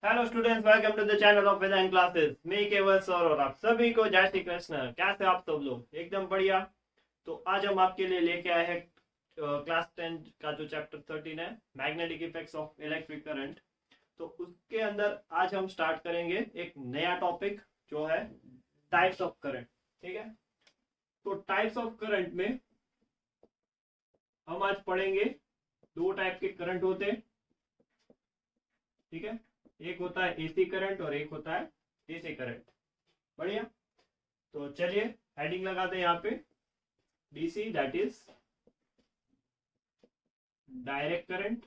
Hello students, welcome to the channel of Vedant classes. मैं Keval sir और आप सभी को जय श्री कृष्ण। कैसे आप सब लोग? एकदम बढ़िया। तो आज हम आपके लिए लेके आए हैं क्लास 10 का जो चैप्टर 13 है, magnetic effects of electric current. तो उसके अंदर आज हम स्टार्ट करेंगे एक नया टॉपिक जो है टाइप्स ऑफ करंट। ठीक है, तो टाइप्स ऑफ करंट में हम आज पढ़ेंगे दो टाइप के करंट होते हैं। ठीक है, एक होता है एसी करंट और एक होता है डीसी करंट। बढ़िया। तो चलिए हेडिंग लगाते हैं यहाँ पे। DC that is direct current,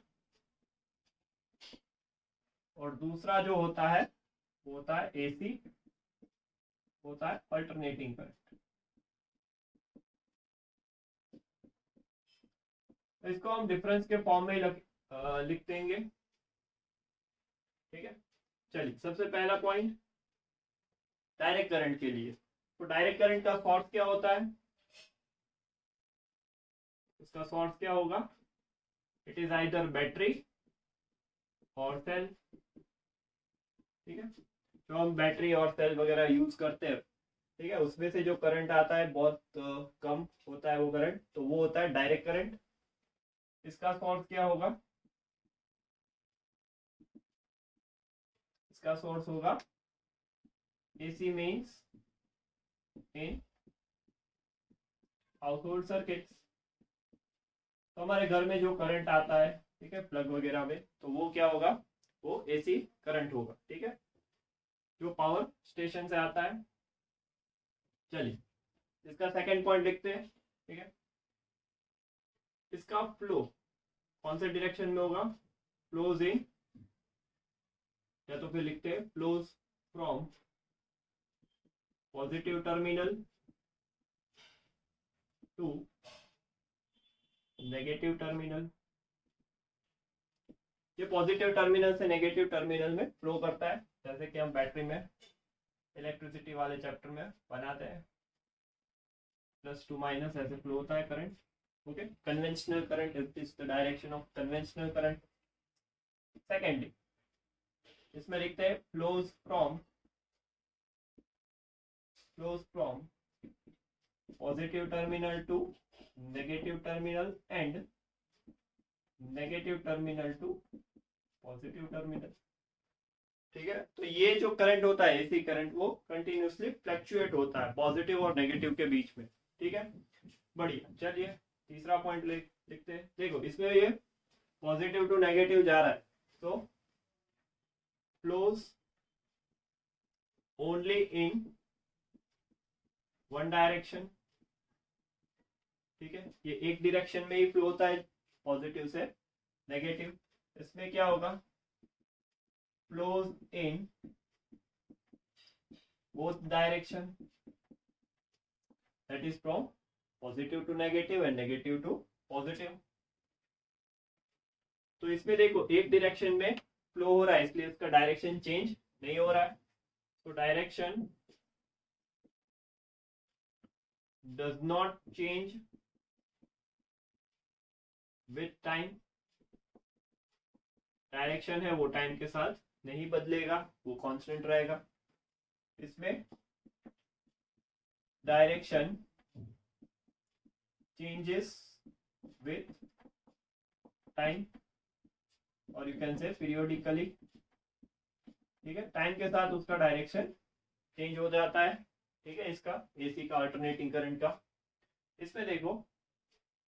और दूसरा जो होता है वो होता है एसी, होता है अल्टरनेटिंग करंट। तो इसको हम डिफरेंस के फॉर्म में लिख देंगे। ठीक है, चलिए सबसे पहला पॉइंट डायरेक्ट करंट के लिए। तो डायरेक्ट करंट का सोर्स क्या होता है? इसका सोर्स क्या होगा? इट इज आइदर बैटरी और सेल। ठीक है, जो हम बैटरी और सेल वगैरह यूज करते हैं, ठीक है, उसमें से जो करंट आता है बहुत कम होता है वो करंट, तो वो होता है डायरेक्ट करंट। इसका सोर्स क्या होगा? इसका सोर्स होगा AC means in house hold circuits. तो हमारे घर में जो करंट आता है, ठीक है, प्लग वगैरह में, तो वो क्या होगा? वो एसी करंट होगा। ठीक है, जो पावर स्टेशन से आता है। चलिए इसका सेकंड पॉइंट लिखते हैं। ठीक है, इसका फ्लो कौन से डायरेक्शन में होगा? फ्लोज इन, या तो फिर लिखते हैं flows from positive terminal to negative terminal. ये पॉजिटिव टर्मिनल से नेगेटिव टर्मिनल में फ्लो करता है, जैसे कि हम बैटरी में इलेक्ट्रिसिटी वाले चैप्टर में बनाते हैं, प्लस टू माइनस ऐसे फ्लो होता है current. Okay, conventional current is the direction of conventional current. Secondly इसमें लिखते हैं flows from positive terminal to negative terminal and negative terminal to positive terminal. ठीक है, तो ये जो करंट होता है एसी करंट, वो कंटिन्यूसली फ्लक्चुएट होता है पॉजिटिव और नेगेटिव के बीच में। ठीक है, बढ़िया। चलिए तीसरा पॉइंट लिखते हैं। देखो इसमें ये पॉजिटिव टू नेगेटिव जा रहा है, तो flows only in one direction. ठीक है, ये एक डायरेक्शन में ही फ्लो होता है, पॉजिटिव से नेगेटिव। इसमें क्या होगा? Flows in both direction, that is from positive to negative and negative to positive. तो इसमें देखो एक डायरेक्शन में फ्लो हो रहा है, इसलिए इसका डायरेक्शन चेंज नहीं हो रहा है। तो direction does not change with time. Direction है वो टाइम के साथ नहीं बदलेगा, वो कांस्टेंट रहेगा। इसमें डायरेक्शन चेंजेस विथ टाइम, और यू कैन से पीरियोडिकली। ठीक है, टाइम के साथ उसका डायरेक्शन चेंज हो जाता है। ठीक है, इसका एसी का अल्टरनेटिंग करंट का। इसमें देखो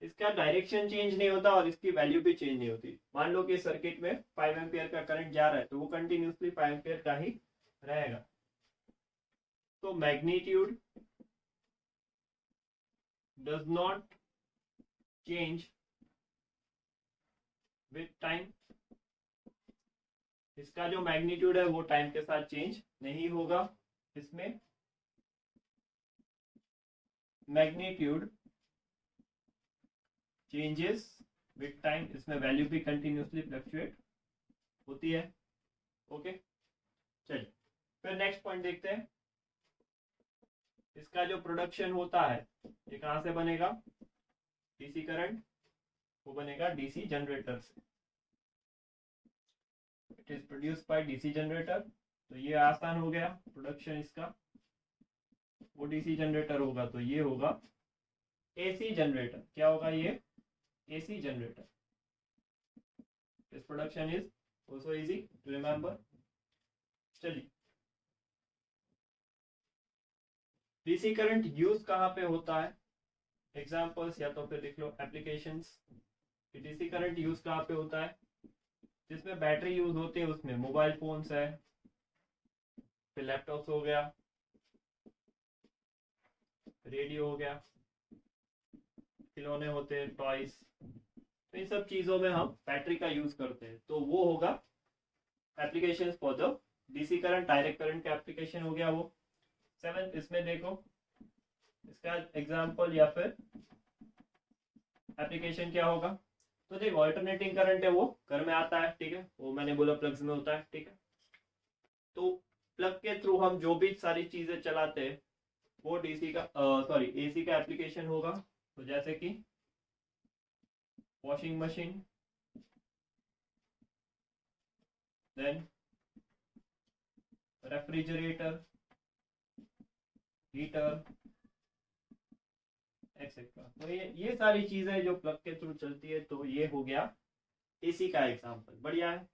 इसका डायरेक्शन चेंज नहीं होता और इसकी वैल्यू भी चेंज नहीं होती। मान लो कि सर्किट में 5 एम्पियर का करंट जा रहा है, तो वो कंटिन्यूसली 5 एम्पियर का ही रहेगा। तो magnitude does not change with time. इसका जो मैग्नीट्यूड है वो टाइम के साथ चेंज नहीं होगा। इसमें मैग्नीट्यूड चेंजेस विथ टाइम, इसमें वैल्यू भी कंटिन्यूसली फ्लक्चुएट होती है। ओके, चलिए फिर नेक्स्ट पॉइंट देखते हैं। इसका जो प्रोडक्शन होता है ये कहां से बनेगा? डीसी करंट वो बनेगा डीसी जनरेटर से। It is produced by DC generator. तो ये आसान हो गया प्रोडक्शन इसका। वो डीसी जनरेटर होगा तो ये होगा एसी जनरेटर। क्या होगा ये? AC generator. This production is also easy to remember. चलिए, डीसी करंट यूज कहाँ पे होता है? एग्जाम्पल्स या तो फिर लिख लो एप्लीकेशंस। डीसी करंट यूज कहाँ पे होता है? जिसमें बैटरी यूज होती है उसमें मोबाइल फोन्स है, फिर लैपटॉप्स हो गया, रेडियो हो गया, खिलौने होते हैं, टॉयज। तो इन सब चीजों में हम बैटरी का यूज करते हैं, तो वो होगा applications for the DC current. Direct current का एप्लीकेशन हो गया वो। 7 इसमें देखो, इसका एग्जांपल या फिर एप्लीकेशन क्या होगा? तो देखो, अल्टरनेटिंग करंट है वो घर में आता है, ठीक है, वो मैंने बोला प्लग्स में होता है, ठीक है। तो प्लग के थ्रू हम जो भी सारी चीजें चलाते हैं वो डीसी का सॉरी एसी का एप्लीकेशन होगा। तो जैसे कि washing machine, then refrigerator, heater etcetera. तो ये सारी चीजें जो प्लग के थ्रू चलती है, तो ये हो गया एसी का एग्जांपल। बढ़िया है।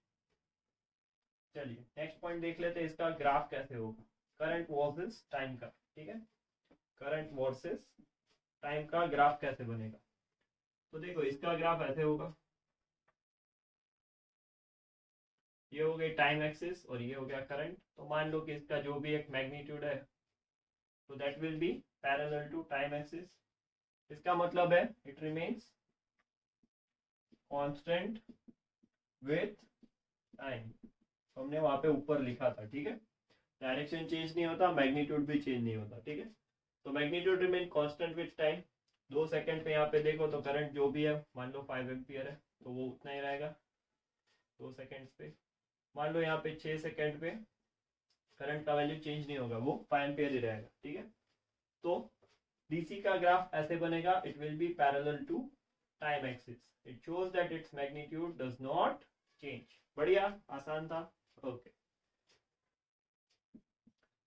चलिए नेक्स्ट पॉइंट देख लेते हैं, इसका ग्राफ कैसे होगा। करंट वर्सेस टाइम का, ठीक है, करंट वर्सेस टाइम का ग्राफ कैसे बनेगा? तो देखो, इसका ग्राफ ऐसे होगा, ये हो गई टाइम एक्सिस और ये हो गया करंट। तो मान लो कि इसका जो भी एक मैग्नीट्यूड है, तो that will be parallel to time axis. इसका मतलब है it remains constant with time. हमने वहां पे ऊपर लिखा था, ठीक है, डायरेक्शन चेंज नहीं होता, मैग्नीट्यूड भी चेंज नहीं होता, ठीक है। तो magnitude remain constant with time. 2 second पे यहाँ पे देखो तो करंट जो भी है, मान लो 5 एम्पियर है, तो वो उतना ही रहेगा 2 सेकंड्स पे। मान लो यहाँ पे 6 सेकंड पे करंट का वैल्यू चेंज नहीं होगा, वो 5 एम्पियर ही रहेगा, ठीक है। तो डीसी का ग्राफ ऐसे बनेगा, it will be parallel to time axis. It shows that its magnitude does not change. बढ़िया, आसान था। ओके,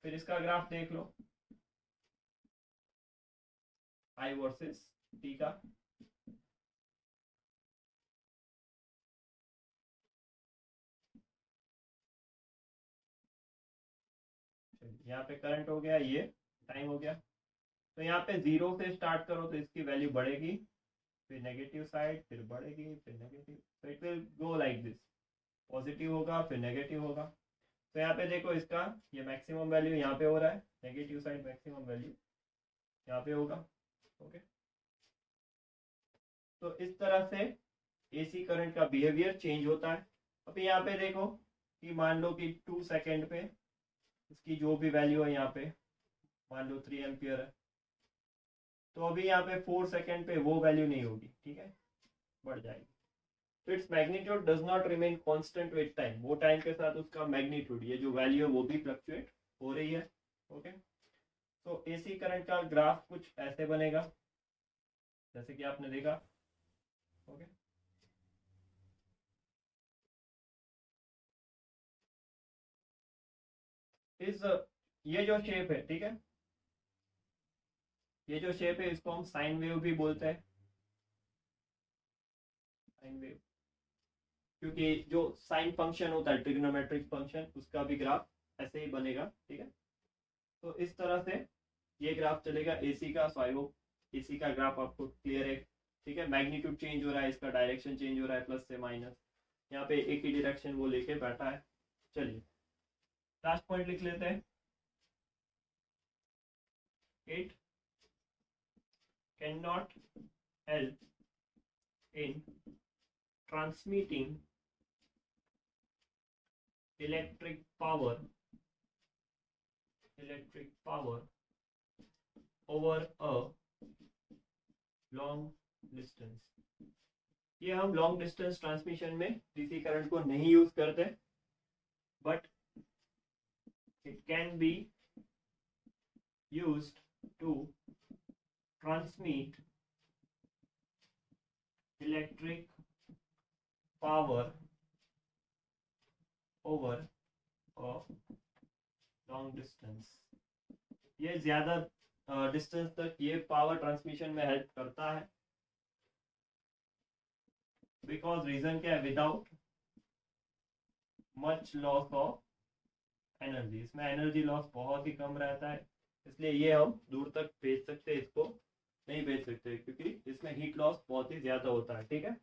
फिर इसका ग्राफ देख लो, आई वर्सेस टी का। यहाँ पे करंट हो गया, ये टाइम हो गया। तो यहाँ पे 0 से स्टार्ट करो तो इसकी वैल्यू बढ़ेगी, फिर नेगेटिव साइड, फिर बढ़ेगी, फिर नेगेटिव। तो it will go like this, positive होगा फिर नेगेटिव होगा। तो यहाँ पे देखो, इसका ये मैक्सिमम वैल्यू यहाँ पे हो रहा है, नेगेटिव साइड मैक्सिमम वैल्यू यहाँ पे होगा। ओके, तो इस तरह से एसी करंट का बिहेवियर चेंज होता है। अभी यहाँ पे देखो कि मान लो कि 2 सेकंड पे इसकी जो भी वैल्यू है, यहाँ पे मान लो 3 एम्पियर है, तो अभी यहाँ पे 4 सेकंड पे वो वैल्यू नहीं होगी, ठीक है, बढ़ जाएगी। तो it's magnitude does not remain constant with time. वो टाइम के साथ उसका मैग्नीट्यूड, ये जो वैल्यू है वो भी फ्लक्चुएट हो रही है। ओके, तो एसी करंट का ग्राफ कुछ ऐसे बनेगा जैसे कि आपने देखा। ओके, इस ये जो शेप है, ठीक है, ये जो शेप है इसको हम साइन वेव भी बोलते हैं, साइन वेव। क्योंकि जो साइन फंक्शन होता है, ट्रिग्नोमेट्रिक फंक्शन, उसका भी ग्राफ ऐसे ही बनेगा, ठीक है। तो इस तरह से ये ग्राफ चलेगा एसी का। सो आई होप एसी का ग्राफ आपको क्लियर है, ठीक है। मैग्नीट्यूड चेंज हो रहा है, इसका डायरेक्शन चेंज हो रहा है, प्लस से माइनस, यहाँ पे एक ही डायरेक्शन वो लेके बैठा है। चलिए लास्ट पॉइंट लिख लेते हैं। It can not help in transmitting electric power over a long distance। ये हम लॉन्ग डिस्टेंस ट्रांसमिशन में डीसी करंट को नहीं यूज करते, but it can be used to transmit electric power over long distance, ये ज्यादा डिस्टेंस तक ये पावर ट्रांसमिशन में हेल्प करता है। बिकॉज रीजन क्या है, without much loss of energy, इसमें एनर्जी लॉस बहुत ही कम रहता है, इसलिए ये हम दूर तक भेज सकते हैं, इसको नहीं भेज सकते क्योंकि इसमें हीट लॉस बहुत ही ज्यादा होता है। ठीक है,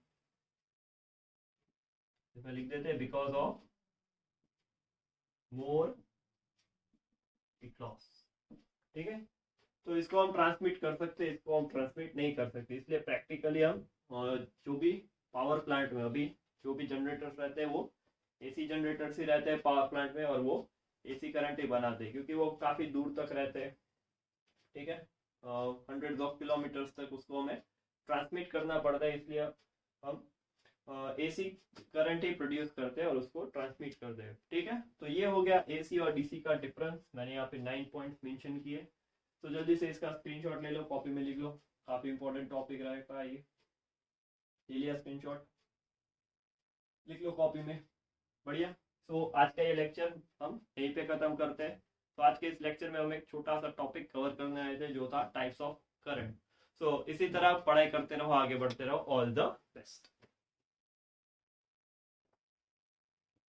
इसमें लिख देते हैं because of more heat loss. ठीक है, तो इसको हम ट्रांसमिट कर सकते हैं, इसको हम ट्रांसमिट नहीं कर सकते, इसलिए प्रैक्टिकली हम जो भी पावर प्लांट में अभी जो भी जनरेटर्स रहते हैं वो एसी जनरेटर्स ही रहते हैं पावर प्लांट में, और वो एसी करंट ही बनाते हैं क्योंकि वो काफ़ी दूर तक रहते हैं। ठीक है, हंड्रेड्स ऑफ किलोमीटर्स तक उसको हमें ट्रांसमिट करना पड़ता है, इसलिए हम एसी करंट ही प्रोड्यूस करते हैं और उसको ट्रांसमिट करते हैं। ठीक है, तो ये हो गया एसी और डीसी का डिफरेंस, मैंने यहाँ पे 9 पॉइंट्स मेंशन किए। तो जल्दी से इसका स्क्रीनशॉट ले लो, कॉपी में लिख लो, काफ़ी इंपॉर्टेंट टॉपिक रहेगा ये। ले लिया स्क्रीनशॉट, लिख लो कॉपी में, बढ़िया। सो आज का ये लेक्चर हम यहीं पे खत्म करते हैं। तो आज के इस लेक्चर में हम एक छोटा सा टॉपिक कवर करने आए थे जो था टाइप्स ऑफ करंट। सो इसी तरह पढ़ाई करते रहो, आगे बढ़ते रहो। All the best.